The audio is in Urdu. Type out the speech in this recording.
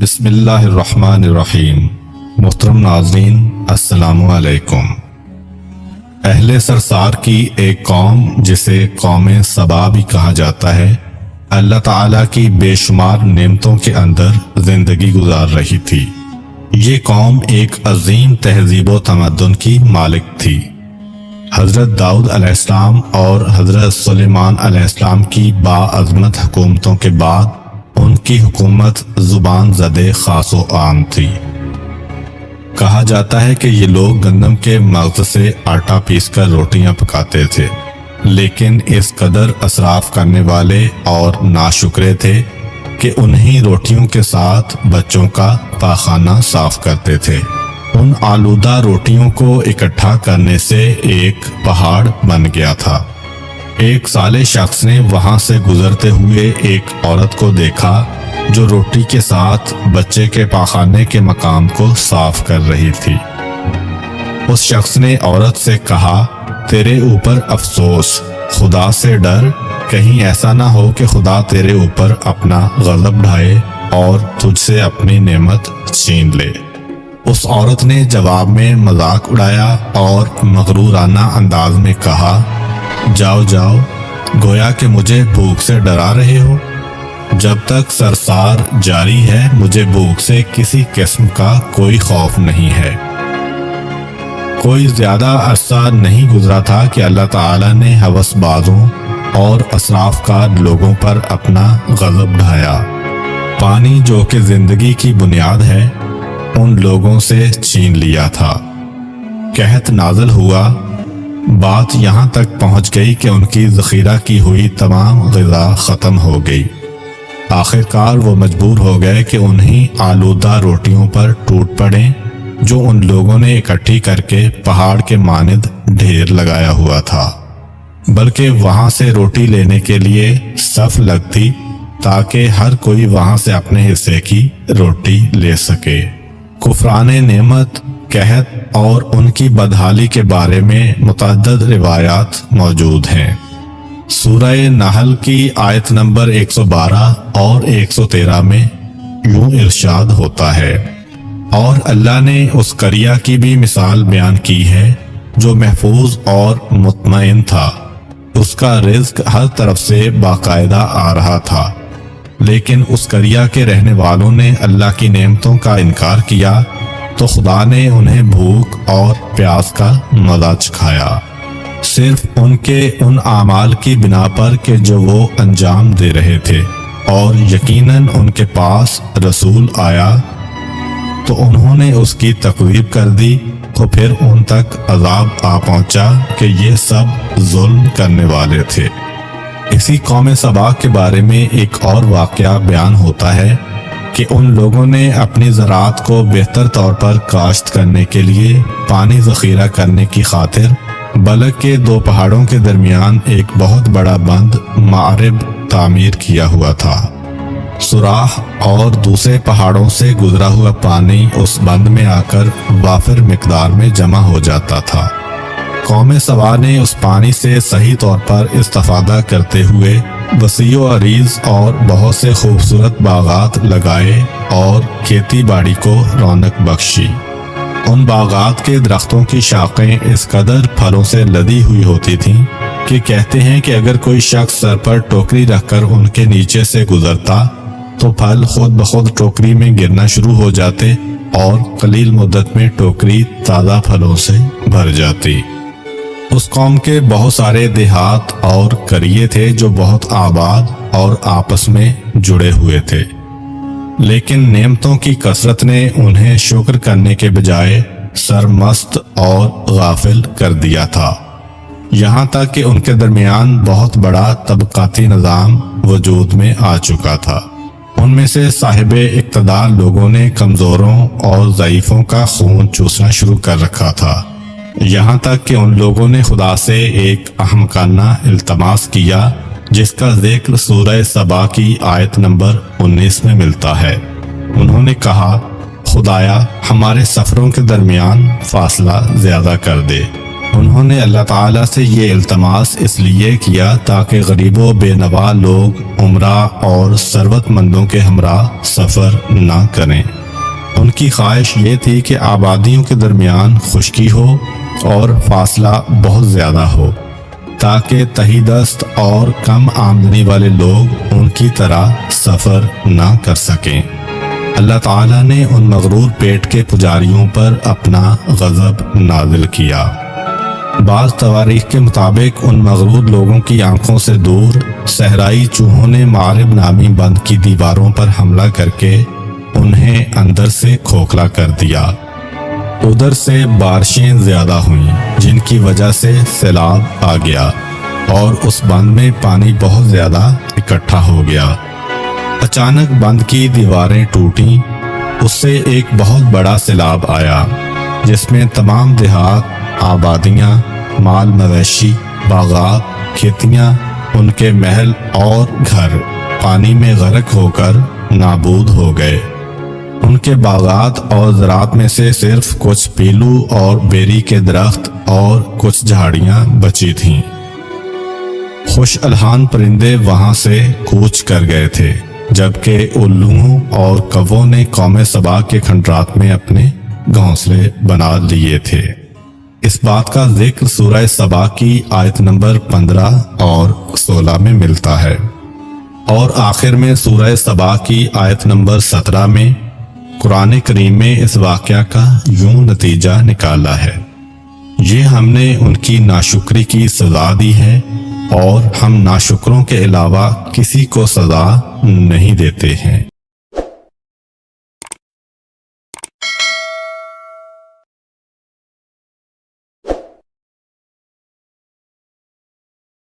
بسم اللہ الرحمن الرحیم۔ محترم ناظرین، السلام علیکم۔ اہل سرسار کی ایک قوم جسے قوم سبا بھی کہا جاتا ہے، اللہ تعالیٰ کی بے شمار نعمتوں کے اندر زندگی گزار رہی تھی۔ یہ قوم ایک عظیم تہذیب و تمدن کی مالک تھی۔ حضرت داؤد علیہ السلام اور حضرت سلیمان علیہ السلام کی باعظمت حکومتوں کے بعد ان کی حکومت زبان زدے خاص و عام تھی۔ کہا جاتا ہے کہ یہ لوگ گندم کے مغز سے آٹا پیس کر روٹیاں پکاتے تھے، لیکن اس قدر اسراف کرنے والے اور ناشکرے تھے کہ انہی روٹیوں کے ساتھ بچوں کا پاخانہ صاف کرتے تھے۔ ان آلودہ روٹیوں کو اکٹھا کرنے سے ایک پہاڑ بن گیا تھا۔ ایک صالح شخص نے وہاں سے گزرتے ہوئے ایک عورت کو دیکھا جو روٹی کے ساتھ بچے کے پاخانے کے مقام کو صاف کر رہی تھی۔ اس شخص نے عورت سے کہا، تیرے اوپر افسوس، خدا سے ڈر، کہیں ایسا نہ ہو کہ خدا تیرے اوپر اپنا غضب ڈھائے اور تجھ سے اپنی نعمت چھین لے۔ اس عورت نے جواب میں مذاق اڑایا اور مغرورانہ انداز میں کہا، جاؤ جاؤ، گویا کہ مجھے بھوک سے ڈرا رہے ہو۔ جب تک سرسار جاری ہے مجھے بھوک سے کسی قسم کا کوئی خوف نہیں ہے۔ کوئی زیادہ عرصہ نہیں گزرا تھا کہ اللہ تعالیٰ نے ہوس بازوں اور اسراف کار لوگوں پر اپنا غضب ڈھایا۔ پانی جو کہ زندگی کی بنیاد ہے ان لوگوں سے چھین لیا تھا۔ قحط نازل ہوا، بات یہاں تک پہنچ گئی کہ ان کی ذخیرہ کی ہوئی تمام غذا ختم ہو گئی۔ آخرکار وہ مجبور ہو گئے کہ انہی آلودہ روٹیوں پر ٹوٹ پڑیں جو ان لوگوں نے اکٹھی کر کے پہاڑ کے مانند ڈھیر لگایا ہوا تھا، بلکہ وہاں سے روٹی لینے کے لیے صف لگتی تاکہ ہر کوئی وہاں سے اپنے حصے کی روٹی لے سکے۔ کفران نعمت، قحط اور ان کی بدحالی کے بارے میں متعدد روایات موجود ہیں۔ سورہ نحل کی آیت نمبر 112 اور 113 میں یوں ارشاد ہوتا ہے، اور اللہ نے اس قریہ کی بھی مثال بیان کی ہے جو محفوظ اور مطمئن تھا، اس کا رزق ہر طرف سے باقاعدہ آ رہا تھا، لیکن اس قریہ کے رہنے والوں نے اللہ کی نعمتوں کا انکار کیا تو خدا نے انہیں بھوک اور پیاس کا مزہ چکھایا، صرف ان کے ان اعمال کی بنا پر کہ جو وہ انجام دے رہے تھے، اور یقیناً ان کے پاس رسول آیا تو انہوں نے اس کی تکذیب کر دی، تو پھر ان تک عذاب آ پہنچا کہ یہ سب ظلم کرنے والے تھے۔ اسی قوم سبا کے بارے میں ایک اور واقعہ بیان ہوتا ہے کہ ان لوگوں نے اپنی زراعت کو بہتر طور پر کاشت کرنے کے لیے پانی ذخیرہ کرنے کی خاطر بلک کے دو پہاڑوں کے درمیان ایک بہت بڑا بند معرب تعمیر کیا ہوا تھا۔ سوراخ اور دوسرے پہاڑوں سے گزرا ہوا پانی اس بند میں آ کر وافر مقدار میں جمع ہو جاتا تھا۔ قوم سبا نے اس پانی سے صحیح طور پر استفادہ کرتے ہوئے وسیع و عریض اور بہت سے خوبصورت باغات لگائے اور کھیتی باڑی کو رونق بخشی۔ ان باغات کے درختوں کی شاخیں اس قدر پھلوں سے لدی ہوئی ہوتی تھیں کہ کہتے ہیں کہ اگر کوئی شخص سر پر ٹوکری رکھ کر ان کے نیچے سے گزرتا تو پھل خود بخود ٹوکری میں گرنا شروع ہو جاتے اور قلیل مدت میں ٹوکری تازہ پھلوں سے بھر جاتی۔ اس قوم کے بہت سارے دیہات اور قریے تھے جو بہت آباد اور آپس میں جڑے ہوئے تھے، لیکن نعمتوں کی کثرت نے انہیں شکر کرنے کے بجائے سرمست اور غافل کر دیا تھا، یہاں تک کہ ان کے درمیان بہت بڑا طبقاتی نظام وجود میں آ چکا تھا۔ ان میں سے صاحب اقتدار لوگوں نے کمزوروں اور ضعیفوں کا خون چوسنا شروع کر رکھا تھا، یہاں تک کہ ان لوگوں نے خدا سے ایک احمقانہ التماس کیا جس کا ذکر سورہ سبا کی آیت نمبر 19 میں ملتا ہے۔ انہوں نے کہا، خدایا ہمارے سفروں کے درمیان فاصلہ زیادہ کر دے۔ انہوں نے اللہ تعالیٰ سے یہ التماس اس لیے کیا تاکہ غریب و بے نوا لوگ عمرہ اور ثروت مندوں کے ہمراہ سفر نہ کریں۔ ان کی خواہش یہ تھی کہ آبادیوں کے درمیان خشکی ہو اور فاصلہ بہت زیادہ ہو تاکہ تہی دست اور کم آمدنی والے لوگ ان کی طرح سفر نہ کر سکیں۔ اللہ تعالیٰ نے ان مغرور پیٹ کے پجاریوں پر اپنا غضب نازل کیا۔ بعض تواریخ کے مطابق ان مغرور لوگوں کی آنکھوں سے دور صحرائی چوہوں نے مغرب نامی بند کی دیواروں پر حملہ کر کے انہیں اندر سے کھوکھلا کر دیا۔ ادھر سے بارشیں زیادہ ہوئیں جن کی وجہ سے سیلاب آ گیا اور اس بند میں پانی بہت زیادہ اکٹھا ہو گیا۔ اچانک بند کی دیواریں ٹوٹیں، اس سے ایک بہت بڑا سیلاب آیا جس میں تمام دیہات، آبادیاں، مال مویشی، باغات، کھیتیاں، ان کے محل اور گھر پانی میں غرق ہو کر نابود ہو گئے۔ ان کے باغات اور زراعت میں سے صرف کچھ پیلو اور بیری کے درخت اور کچھ جھاڑیاں بچی تھیں۔ خوش الحان پرندے وہاں سے کوچ کر گئے تھے، جبکہ الوؤں اور کووں نے قوم سبا کے کھنڈرات میں اپنے گھونسلے بنا لیے تھے۔ اس بات کا ذکر سورہ سبا کی آیت نمبر 15 اور 16 میں ملتا ہے، اور آخر میں سورہ سبا کی آیت نمبر 17 میں قرآن کریم میں اس واقعہ کا یوں نتیجہ نکالا ہے: یہ ہم نے ان کی ناشکری کی سزا دی ہے اور ہم ناشکروں کے علاوہ کسی کو سزا نہیں دیتے ہیں۔